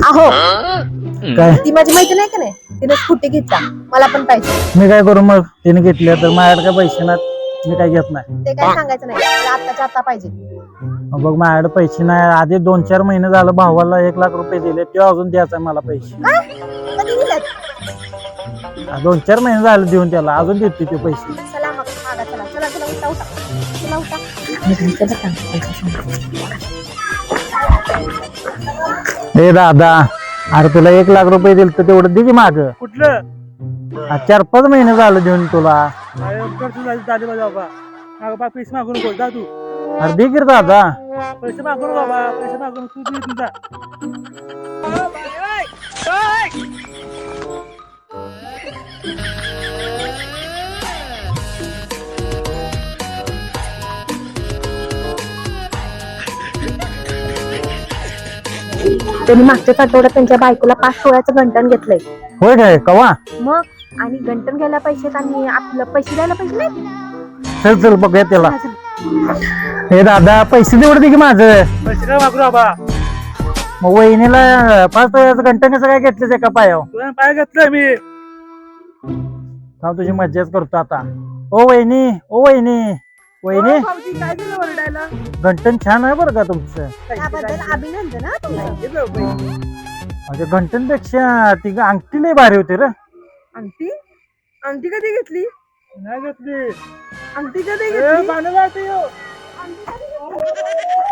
अहो काय ती माझी मैत्रीण आहे का नाही, तिने स्कूटी घेतला, मला पण पाहिजे. मी काय करू मग? तिने घेतल्या तर माझ्याकडे काय पैसे नाहीत, मी काय घेत नाही. ते काय सांगायचं नाही, मला आत्ताच्या आता पाहिजे. बघ माझ्याकडे पैसे नाही. आधी 2-4 महिने झालं भावाला 1 लाख रुपये दिले, ते अजून द्यायचा मला पैसे. काय कधी दिलेत? 2-4 महिने झाले देऊन त्याला, अजून देते ते पैसे. चला मग मागा चला चला चला उठा उठा चला उठा. ए दादा, अरे तुला 1 लाख रुपये दिले तर तेवढं दे की माग. कुठलं 4-5 महिने झालं देऊन तुला. बाबा पैसे मागून नको जा तू. अरे दे की रे दादा. पैसे मागून बाबा, पैसे मागून तू दे तुझा. त्यांनी मागच्याच आठवड्यात त्यांच्या बायकोला 5 तोळ्याचं गंटन घेतलंय. होय काय कवा? मग आणि गंटन घ्यायला पैसे आणि आपलं पैसे द्यायला पैसे नाही. चल चल बघूया त्याला. हे दादा पैसे तेवढं दे की माझं. पैसे काय मागू बाबा? मग वहिनीला 5 तोळ्याचं घंटा कसं काय घेतलं एका पायावर? तुला पाय घेतलंय मी. तुझी मज्जाच करतो आता. ओ वहिनी, ओ वहिनी, वहिनी भाऊजी काय दिलं ओरडायला? घंटन छान आहे बरं का तुमचं. त्याबद्दल अभिनंदन हा तुमचं. म्हणजे घंटन पेक्षा ती अंगठी लय भारी होती रे. अंगठी अंगठी कधी घेतली? नाही घेतली. अंगठी कधी ए, घेतली? भांडण लावते ह्यो. अंगठी कधी घेतली?